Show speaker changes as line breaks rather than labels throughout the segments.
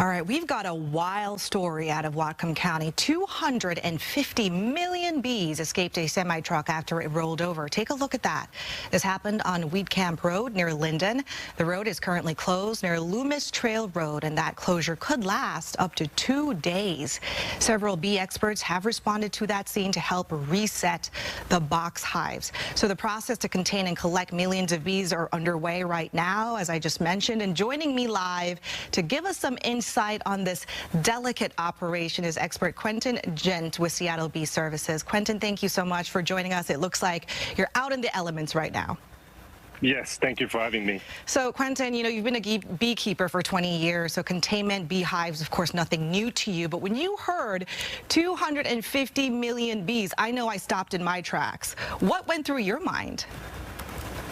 All right, we've got a wild story out of Whatcom County. 250 million bees escaped a semi-truck after it rolled over. Take a look at that. This happened on Weed Camp Road near Linden. The road is currently closed near Loomis Trail Road, and that closure could last up to 2 days. Several bee experts have responded to that scene to help reset the box hives. So the process to contain and collect millions of bees are underway right now, as I just mentioned. And joining me live to give us some insight on this delicate operation is expert Quentin Gent with Seattle Bee Services. Quentin, thank you so much for joining us. It looks like you're out in the elements right now.
Yes, thank you for having me.
So, Quentin, you know, you've been a beekeeper for 20 years, so containment, beehives, of course, nothing new to you. But when you heard 250 million bees, I know I stopped in my tracks. What went through your mind?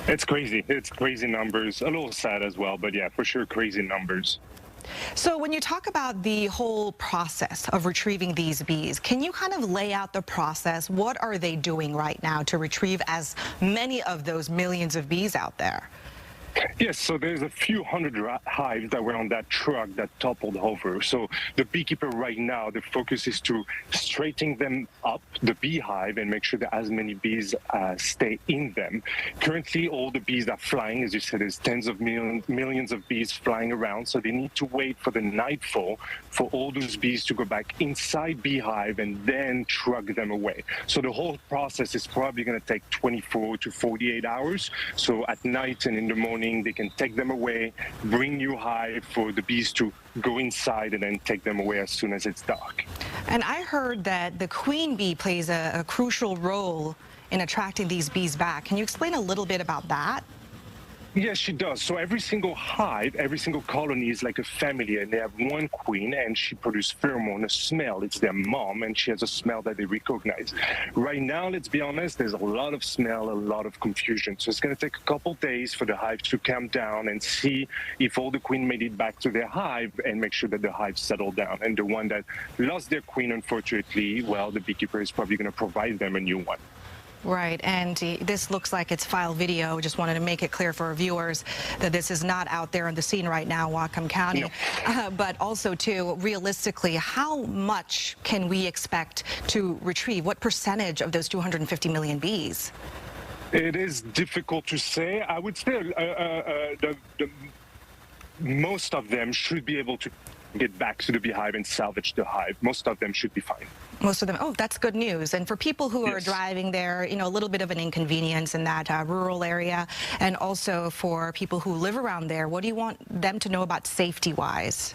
It's crazy. It's crazy numbers. A little sad as well, but yeah, for sure, crazy numbers.
So when you talk about the whole process of retrieving these bees, can you kind of lay out the process? What are they doing right now to retrieve as many of those millions of bees out there?
Yes, so there's a few hundred hives that were on that truck that toppled over. So the beekeeper right now, the focus is to straighten them up, the beehive, and make sure that as many bees stay in them. Currently, all the bees are flying. As you said, there's tens of millions of bees flying around. So they need to wait for the nightfall for all those bees to go back inside beehive and then truck them away. So the whole process is probably going to take 24 to 48 hours. So at night and in the morning, they can take them away, bring new hive for the bees to go inside and then take them away as soon as it's dark.
And I heard that the queen bee plays a crucial role in attracting these bees back. Can you explain a little bit about that?
Yes, she does. So every single hive, every single colony is like a family, and they have one queen, and she produces pheromone, a smell. It's their mom, and she has a smell that they recognize. Right now, let's be honest, there's a lot of smell, a lot of confusion. So it's going to take a couple days for the hive to calm down and see if all the queen made it back to their hive and make sure that the hive settled down. And the one that lost their queen, unfortunately, well, the beekeeper is probably going to provide them a new one.
Right, and this looks like it's file video. Just wanted to make it clear for our viewers that this is not out there on the scene right now, Whatcom County. No. But also, too, realistically, how much can we expect to retrieve? What percentage of those 250 million bees?
It is difficult to say. I would say most of them should be able to get back to the beehive and salvage the hive. Most of them should be fine.
Most of them. Oh, that's good news. And for people who are driving there, you know, a little bit of an inconvenience in that rural area, and also for people who live around there, what do you want them to know about safety-wise?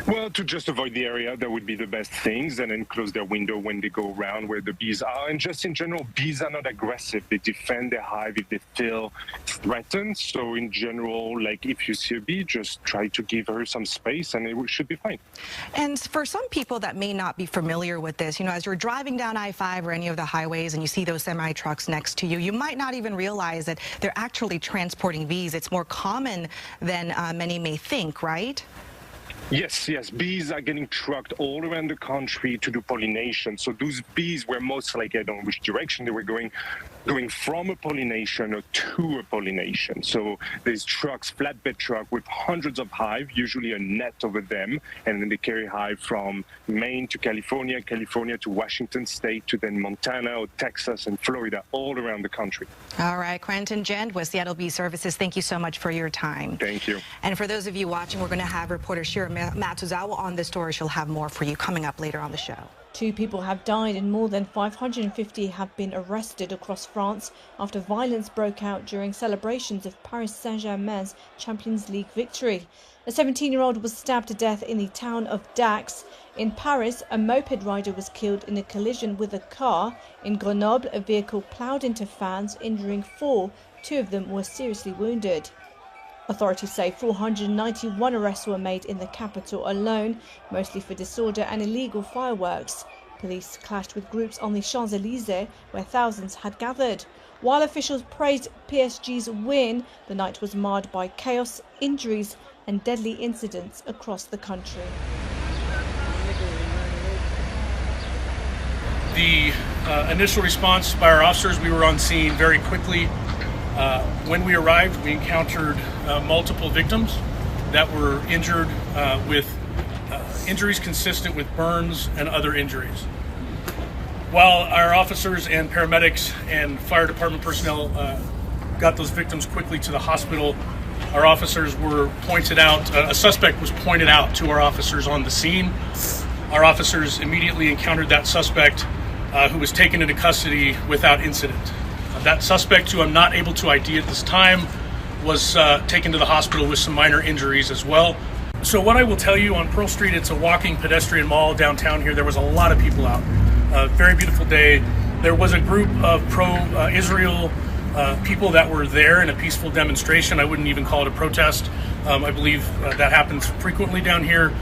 Well, to just avoid the area, that would be the best things, and then close their window when they go around where the bees are. And just in general, bees are not aggressive. They defend their hive if they feel threatened. So in general, like if you see a bee, just try to give her some space and it should be fine.
And for some people that may not be familiar with this, you know, as you're driving down I-5 or any of the highways and you see those semi-trucks next to you, you might not even realize that they're actually transporting bees. It's more common than many may think, right?
Yes, yes. Bees are getting trucked all around the country to do pollination. So those bees were most likely, I don't know which direction they were going from a pollination or to a pollination. So there's trucks, flatbed truck with hundreds of hive, usually a net over them, and then they carry hive from Maine to California, California to Washington State, to then Montana or Texas and Florida, all around the country.
All right, Quentin Gent with Seattle Bee Services, thank you so much for your time.
Thank you.
And for those of you watching, we're going to have reporter Shira Matsuzawa on this story. She'll have more for you coming up later on the show.
2 people have died and more than 550 have been arrested across France after violence broke out during celebrations of Paris Saint-Germain's Champions League victory. A 17-year-old was stabbed to death in the town of Dax. In Paris, a moped rider was killed in a collision with a car. In Grenoble, a vehicle ploughed into fans, injuring 4. 2 of them were seriously wounded. Authorities say 491 arrests were made in the capital alone, mostly for disorder and illegal fireworks. Police clashed with groups on the Champs-Élysées, where thousands had gathered. While officials praised PSG's win, the night was marred by chaos, injuries and deadly incidents across the country.
The initial response by our officers, we were on scene very quickly. When we arrived, we encountered multiple victims. that were injured with injuries consistent with burns and other injuries. While our officers and paramedics and fire department personnel got those victims quickly to the hospital, our officers were pointed out, a suspect was pointed out to our officers on the scene. Our officers immediately encountered that suspect who was taken into custody without incident. That suspect, who I'm not able to ID at this time, was taken to the hospital with some minor injuries as well. So what I will tell you, on Pearl Street, it's a walking pedestrian mall downtown here. There was a lot of people out. Very beautiful day. There was a group of pro-Israel people that were there in a peaceful demonstration. I wouldn't even call it a protest. I believe that happens frequently down here.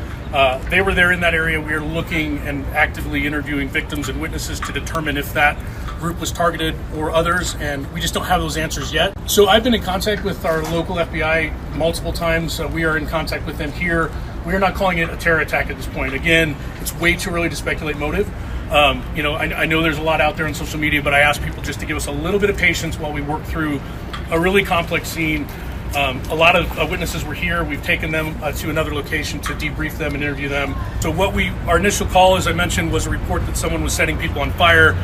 They were there in that area. We are looking and actively interviewing victims and witnesses to determine if that group was targeted or others, and we just don't have those answers yet. So I've been in contact with our local FBI multiple times. We are in contact with them here. We are not calling it a terror attack at this point. Again, it's way too early to speculate motive. I know there's a lot out there on social media, but I ask people just to give us a little bit of patience while we work through a really complex scene. A lot of witnesses were here. We've taken them to another location to debrief them and interview them. So our initial call, as I mentioned, was a report that someone was setting people on fire.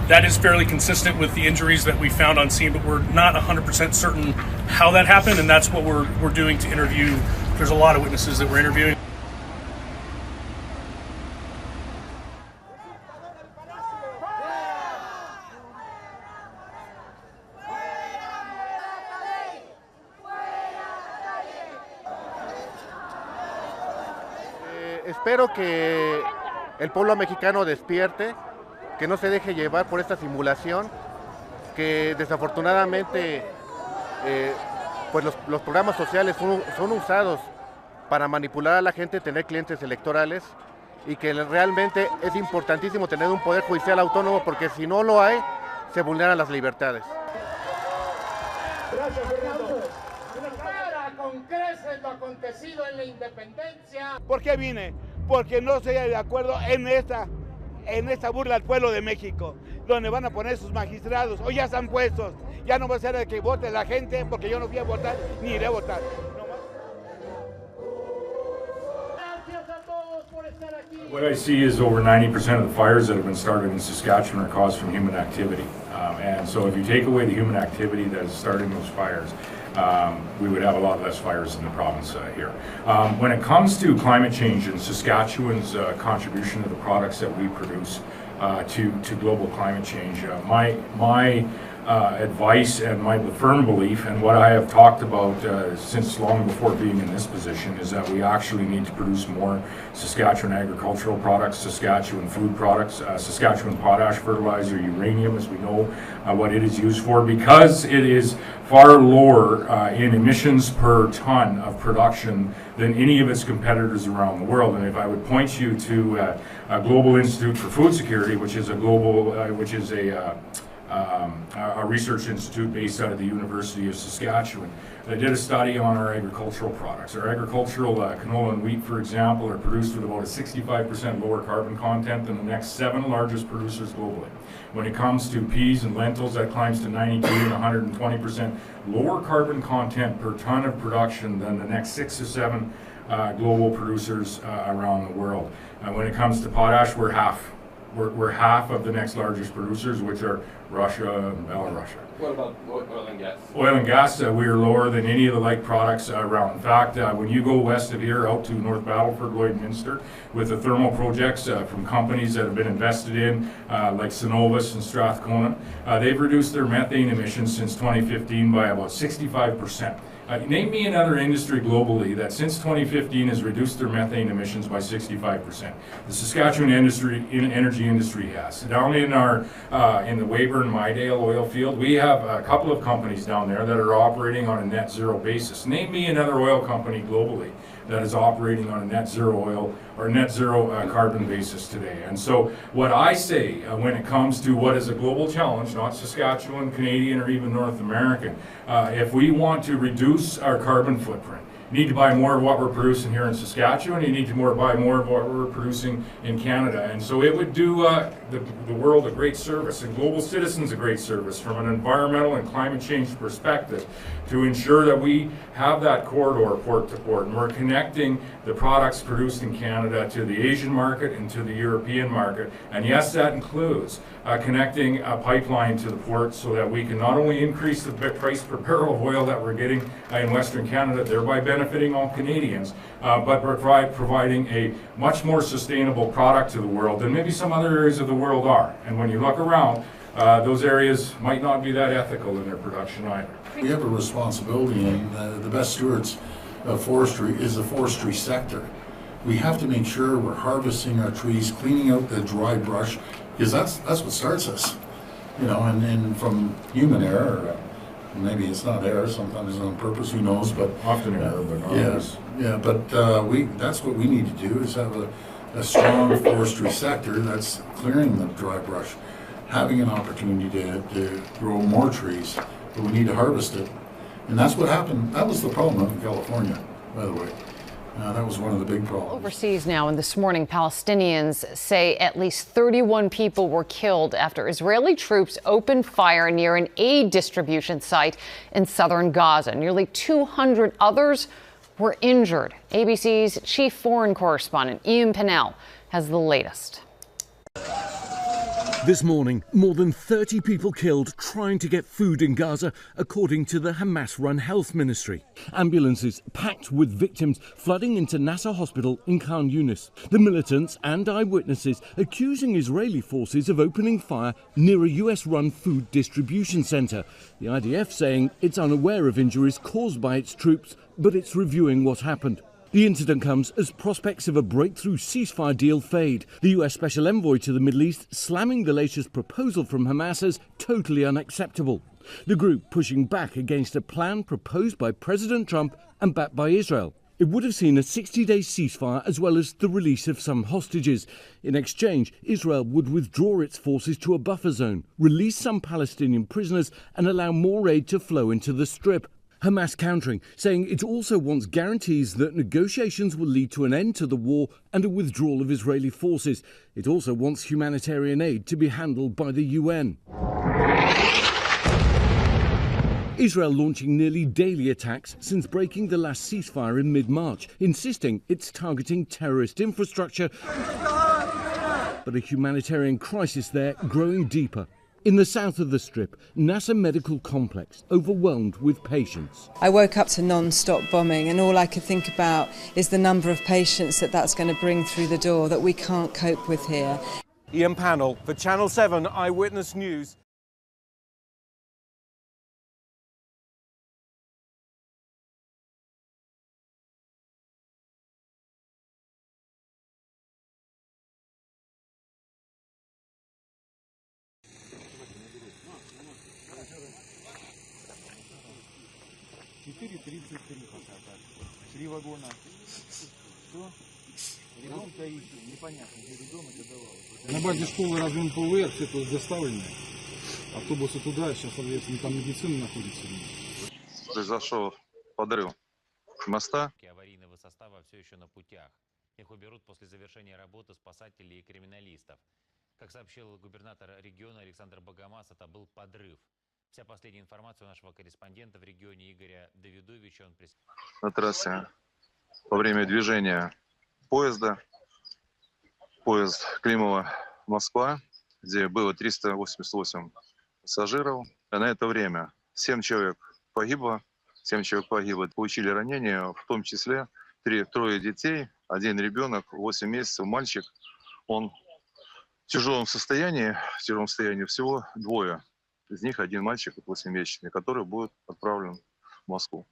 That is fairly consistent with the injuries that we found on scene, but we're not 100% certain how that happened, and that's what we're doing to interview. There's a lot of witnesses that we're interviewing.
Espero que el pueblo mexicano despierte, que no se deje llevar por esta simulación, que desafortunadamente pues los programas sociales son usados para manipular a la gente, tener clientes electorales, y que realmente es importantísimo tener un poder judicial autónomo, porque si no lo hay, se vulneran las libertades.
Gracias, Fernando. Con creces lo acontecido en la independencia.
¿Por qué vine? Porque no estoy de acuerdo en esta burla al pueblo de México, donde van a poner sus magistrados, o ya están puestos. Ya no va a ser el que vote la gente, porque yo no fui a votar ni iré a votar.
Gracias a todos por estar aquí.
What I see is over 90% of the fires that have been started in Saskatchewan are caused from human activity. And so if you take away the human activity that is starting those fires, we would have a lot less fires in the province here. When it comes to climate change and Saskatchewan's contribution to the products that we produce to global climate change, my advice and my firm belief, and what I have talked about since long before being in this position, is that we actually need to produce more Saskatchewan agricultural products, Saskatchewan food products, Saskatchewan potash fertilizer, uranium, as we know what it is used for, because it is far lower in emissions per ton of production than any of its competitors around the world. And if I would point you to a Global Institute for Food Security, which is a research institute based out of the University of Saskatchewan. They did a study on our agricultural products. Our agricultural canola and wheat, for example, are produced with about a 65% lower carbon content than the next 7 largest producers globally. When it comes to peas and lentils, that climbs to 92 and 120% lower carbon content per ton of production than the next 6 or 7 global producers around the world. When it comes to potash, we're half. We're half of the next largest producers, which are Russia and Belarus.
What about oil and gas?
Oil and gas, we are lower than any of the like products around. In fact, when you go west of here out to North Battleford, Lloydminster, with the thermal projects from companies that have been invested in, like Cenovus and Strathcona, they've reduced their methane emissions since 2015 by about 65%. Name me another industry globally that since 2015 has reduced their methane emissions by 65%. The Saskatchewan energy industry has. Down in in the Weyburn Midale oil field, we have a couple of companies down there that are operating on a net zero basis. Name me another oil company globally that is operating on a net zero oil or net zero carbon basis today. And so what I say when it comes to what is a global challenge, not Saskatchewan, Canadian, or even North American, if we want to reduce our carbon footprint, need to buy more of what we're producing here in Saskatchewan. You need to buy more of what we're producing in Canada. And so it would do the world a great service and global citizens a great service from an environmental and climate change perspective to ensure that we have that corridor port to port. And we're connecting the products produced in Canada to the Asian market and to the European market. And yes, that includes connecting a pipeline to the port so that we can not only increase the price per barrel of oil that we're getting in Western Canada, thereby benefiting all Canadians, but providing a much more sustainable product to the world than maybe some other areas of the world are. And when you look around, those areas might not be that ethical in their production either.
We have a responsibility, and the best stewards of forestry is the forestry sector. We have to make sure we're harvesting our trees, cleaning out the dry brush, because that's what starts us. You know, and from human error, maybe it's not error, sometimes it's on purpose, who knows, but
often error, but not always.
Yeah, but that's what we need to do, is have a strong forestry sector that's clearing the dry brush, having an opportunity to grow more trees, but we need to harvest it. And that's what happened. That was the problem up in California, by the way. That was one of the big problems.
Overseas now, and this morning, Palestinians say at least 31 people were killed after Israeli troops opened fire near an aid distribution site in southern Gaza. Nearly 200 others were injured. ABC's chief foreign correspondent, Ian Pennell, has the latest.
This morning, more than 30 people killed trying to get food in Gaza, according to the Hamas-run health ministry. Ambulances packed with victims flooding into Nasser Hospital in Khan Yunis. The militants and eyewitnesses accusing Israeli forces of opening fire near a US-run food distribution centre. The IDF saying it's unaware of injuries caused by its troops, but it's reviewing what happened. The incident comes as prospects of a breakthrough ceasefire deal fade. The US Special Envoy to the Middle East slamming the latest proposal from Hamas as totally unacceptable. The group pushing back against a plan proposed by President Trump and backed by Israel. It would have seen a 60-day ceasefire as well as the release of some hostages. In exchange, Israel would withdraw its forces to a buffer zone, release some Palestinian prisoners and allow more aid to flow into the Strip. Hamas countering, saying it also wants guarantees that negotiations will lead to an end to the war and a withdrawal of Israeli forces. It also wants humanitarian aid to be handled by the UN. Israel launching nearly daily attacks since breaking the last ceasefire in mid-March, insisting it's targeting terrorist infrastructure, but a humanitarian crisis there growing deeper. In the south of the Strip, Nasser Medical Complex, overwhelmed with patients.
I woke up to non-stop bombing and all I could think about is the number of patients that's going to bring through the door that we can't cope with here.
Ian Pannell for Channel 7 Eyewitness News.
На базе школы разъем ПВР, все тут заставлены. Автобусы туда, сейчас, соответственно, там медицина находится.
Произошел подрыв моста.
Аварийного состава все еще на путях. Их уберут после завершения работы спасателей и криминалистов. Как сообщил губернатор региона Александр Богомаз, это был подрыв. Вся последняя информация у нашего корреспондента в регионе Игоря Давидовича.
На трассе во время движения поезда, поезд Климова-Москва, где было 388 пассажиров. А на это время 7 человек погибло, получили ранения, в том числе трое детей, один ребенок, 8 месяцев, мальчик. Он в тяжелом состоянии всего двое. Из них один мальчик 8-месячный, который будет отправлен в Москву.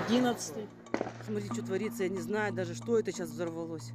11-й. Смотрите, что творится, я не знаю даже, что это сейчас взорвалось.